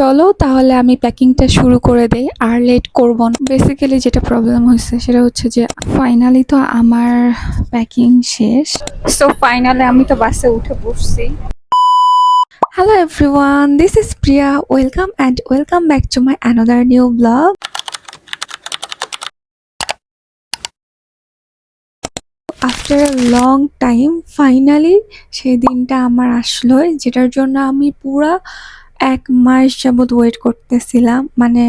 চলো তাহলে আমি প্যাকিংটা শুরু করে দেই, আর লেট করব না। বেসিক্যালি যেটা প্রবলেম হয়েছে সেটা হচ্ছে যে ফাইনালি তো আমার প্যাকিং শেষ। সো ফাইনালি আমি তো বাসে উঠে পড়ছি। Hello everyone, this is Priya. Welcome and welcome back to my another new vlog. After a long time finally সেই দিনটা আমার আসলো, যেটার জন্য আমি পুরা ১ মাস যাবৎ ওয়েট করতেছিলাম। মানে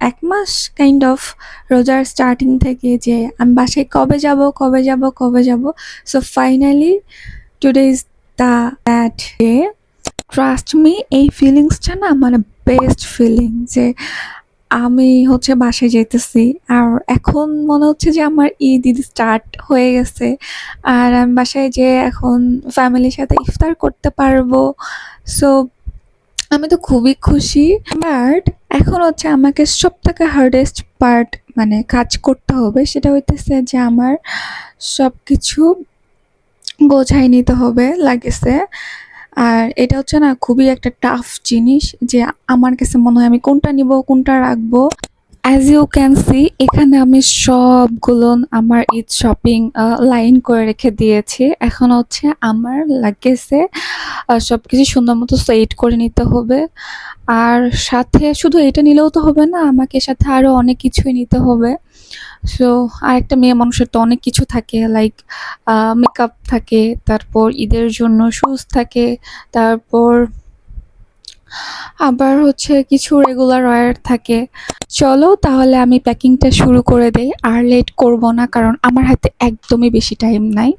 ১ মাস কাইন্ড অফ রোজার স্টার্টিং থেকে যে আমি বাসায় কবে যাব, কবে যাব, কবে যাব। So finally today is that day. Trust me, এই ফিলিংসটা না মানে বেস্ট ফিলিং যে আমি হচ্ছে বাসায় যাইতেছি। আর এখন মনে হচ্ছে যে আমার ঈদ স্টার্ট হয়ে গেছে, আর আমি বাসায় যেয়ে এখন ফ্যামিলির সাথে ইফতার করতে পারবো। সো আমি তো খুবই খুশি। বাট এখন হচ্ছে আমাকে সবথেকে হার্ডেস্ট পার্ট মানে কাজ করতে হবে, সেটা হইতেছে যে আমার সব কিছু গোছায় নিতে হবে লাগেছে। আর এটা হচ্ছে না খুবই একটা টাফ জিনিস, যে আমার কাছে মনে হয় আমি কোনটা নিব, কোনটা রাখবো। অ্যাজ ইউ ক্যান সি, এখানে আমি সবগুলো আমার ঈদ শপিং লাইন করে রেখে দিয়েছি। এখন হচ্ছে আমার লাগেছে সব কিছু সুন্দর মতো সেট করে নিতে হবে। আর সাথে শুধু এটা নিলেও তো হবে না, আমাকে সাথে আরও অনেক কিছুই নিতে হবে। সো আরেকটা মেয়ে মানুষের তো অনেক কিছু থাকে, লাইক মেকআপ থাকে, তারপর ঈদের জন্য শুজ থাকে, তারপর আবার হচ্ছে কিছু রেগুলার ওয়্যার থাকে। চলো তাহলে আমি প্যাকিংটা শুরু করে দেই, আর লেট করব না, কারণ আমার হাতে একদমই বেশি টাইম নাই।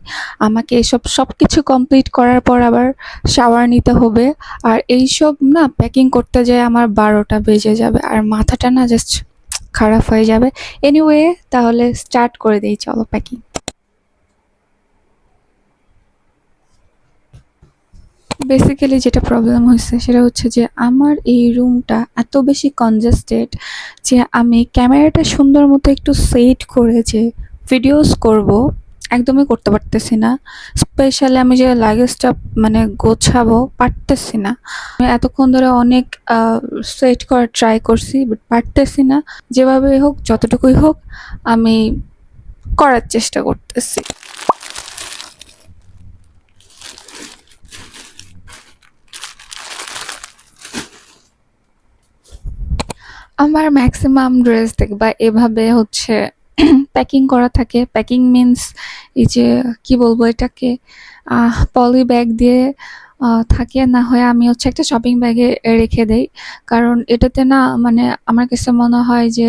আমাকে সব কিছু কমপ্লিট করার পর আবার শাওয়ার নিতে হবে। আর এইসব না প্যাকিং করতে যেয়ে আমার ১২টা বেজে যাবে, আর মাথাটা না জাস্ট খারাপ হয়ে যাবে। এনিওয়ে তাহলে স্টার্ট করে দেই, চলো প্যাকিং। বেসিক্যালি যেটা প্রবলেম হয়েছে সেটা হচ্ছে যে আমার এই রুমটা এত বেশি কনজেস্টেড যে আমি ক্যামেরাটা সুন্দর মতো একটু সেট করে যে ভিডিওস করব একদমই করতে পারতেছি না। স্পেশালি আমি যে লাগেজটা মানে গোছাবো পারতেছি না। আমি এতক্ষণ ধরে অনেক সেট করার ট্রাই করছি, বাট পারতেছি না। যেভাবে হোক, যতটুকুই হোক, আমি করার চেষ্টা করতেছি। আমার ম্যাক্সিমাম ড্রেস দেখবা এভাবে হচ্ছে প্যাকিং করা থাকে। প্যাকিং মিন্স এই যে কি বলবো এটাকে, পলি ব্যাগ দিয়ে থাকে, না হয় আমি হচ্ছে একটা শপিং ব্যাগে রেখে দেই। কারণ এটাতে না মানে আমার কাছে মনে হয় যে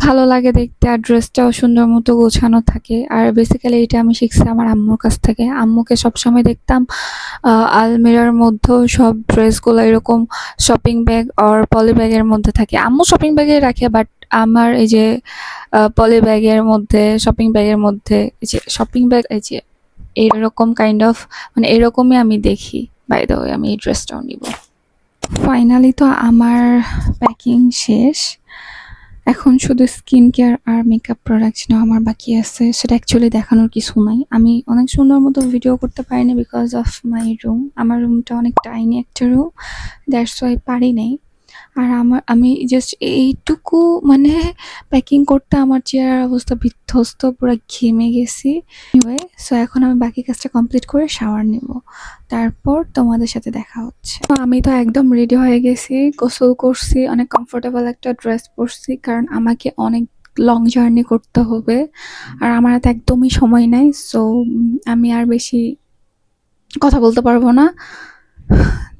ভালো লাগে দেখতে, আর ড্রেসটাও সুন্দর মতো গোছানো থাকে। আর বেসিক্যালি এটা আমি শিখছি আমার আম্মুর কাছ থেকে। আম্মুকে সবসময় দেখতাম আলমিরার মধ্যেও সব ড্রেসগুলো এরকম শপিং ব্যাগ আর পলি ব্যাগের মধ্যে থাকে। আম্মু শপিং ব্যাগে রাখে, বাট আমার এই যে পলি ব্যাগের মধ্যে, শপিং ব্যাগের মধ্যে, এই যে শপিং ব্যাগ, এই যে এরকম কাইন্ড অফ মানে এরকমই আমি দেখি। বাই দ্য ওয়ে আমি এই ড্রেসটাও নিব। ফাইনালি তো আমার প্যাকিং শেষ। এখন শুধু স্কিন কেয়ার আর মেকআপ প্রোডাক্টস নেওয়া আমার বাকি আছে। সেটা অ্যাকচুয়ালি দেখানোর কিছু নাই। আমি অনেক সুন্দর মতো ভিডিও করতে পারিনি বিকজ অফ মাই রুম। আমার রুমটা অনেক টাইনি একটা রুম, দ্যাটস ওয়াই পারি নাই। আর আমি জাস্ট এইটুকু মানে প্যাকিং করতে আমার চেয়ারের অবস্থা বিধ্বস্ত, পুরো ঘেমে গেছি। এনিওয়ে সো এখন আমি বাকি কাজটা কমপ্লিট করে শাওয়ার নেব, তারপর তোমাদের সাথে দেখা হচ্ছে। তো আমি তো একদম রেডি হয়ে গেছি, গোসল করছি, অনেক কমফোর্টেবল একটা ড্রেস পরছি, কারণ আমাকে অনেক লং জার্নি করতে হবে আর আমার হাতে একদমই সময় নাই। সো আমি আর বেশি কথা বলতে পারবো না।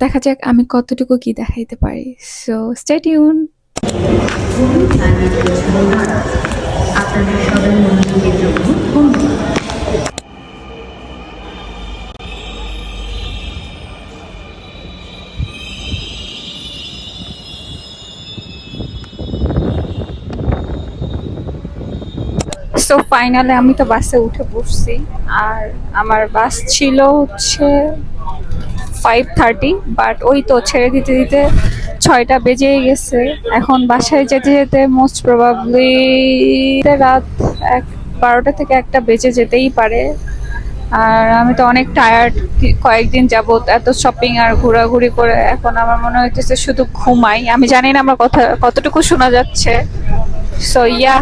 দেখা যাক আমি কতটুকু কি দেখাইতে পারি। So stay tune. আপনাদের সবার মনোযোগের জন্য ধন্যবাদ। সো ফাইনালি আমি তো বাসে উঠে পড়ছি, আর আমার বাস ছিল হচ্ছে 5:30, বাট ওই তো ছেড়ে দিতে দিতে 6টা বেজেই গেছে। এখন বাসায় যেতে যেতে মোস্ট প্রবাবলি রাত 12টা থেকে 1টা বেজে যেতেই পারে। আর আমি তো অনেক টায়ার্ড, কয়েকদিন যাবত এত শপিং আর ঘোরাঘুরি করে এখন আমার মনে হইতেছে শুধু ঘুমাই। আমি জানি না আমার কথা কতটুকু শোনা যাচ্ছে। সো ইয়া,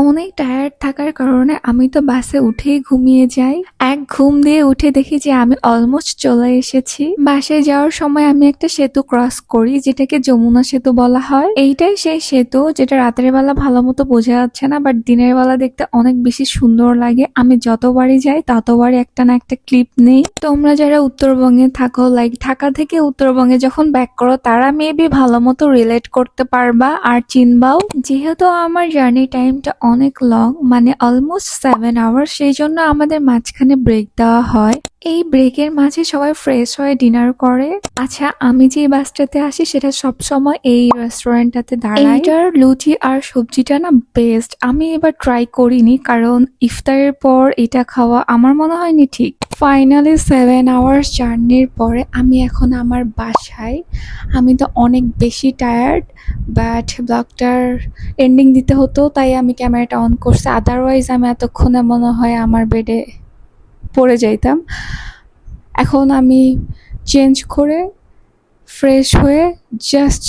অনেক টায়ার্ড থাকার কারণে আমি তো বাসে উঠেই ঘুমিয়ে যাই। এক ঘুম দিয়ে উঠে দেখি যে আমি অলমোস্ট চলে এসেছি। বাসে যাওয়ার সময় আমি একটা সেতু ক্রস করি যেটাকে যমুনা সেতু বলা হয়। এইটাই সেই সেতু যেটা রাতের বেলা ভালো মতো বোঝা যাচ্ছে না, বাট দিনের বেলা দেখতে অনেক বেশি সুন্দর লাগে। আমি যতবারই যাই ততবারই একটা না একটা ক্লিপ নেই। তোমরা যারা উত্তরবঙ্গে থাকো, লাইক ঢাকা থেকে উত্তরবঙ্গে যখন ব্যাক করো, তারা মেবি ভালো মতো রিলেট করতে পারবা আর চিনবাও। যেহেতু আমার জার্নি টাইমটা অনেক লং, মানে অলমোস্ট 7 আওয়ার্স, সেই জন্য আমাদের মাঝখানে ব্রেক দেওয়া হয়। এই ব্রেকের মাঝে সবাই ফ্রেশ হয়ে ডিনার করে। আচ্ছা, আমি যে বাসটাতে আসি সেটা সবসময় এই রেস্টুরেন্টটাতে দাঁড়ায়। এইটার লুচি আর সবজিটা না বেস্ট। আমি এবার ট্রাই করিনি কারণ ইফতারের পর এটা খাওয়া আমার মনে হয়নি ঠিক। ফাইনালি 7 আওয়ার্স জার্নির পরে আমি এখন আমার বাসায়। আমি তো অনেক বেশি টায়ার্ড, বাট ব্লগটার এন্ডিং দিতে হতো তাই আমি ক্যামেরাটা অন করছি। আদারওয়াইজ আমি এতক্ষণে মনে হয় আমার বেডে পড়ে যাইতাম। এখন আমি চেঞ্জ করে ফ্রেশ হয়ে জাস্ট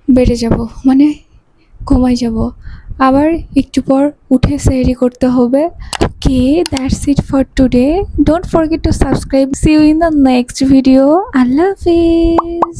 বেডে যাব, মানে ঘুমাই যাব। আবার একটু পর উঠে সেহরি করতে হবে। Okay, that's it for today. Don't forget to subscribe. See you in the next video. আল্লাহ হাফিজ।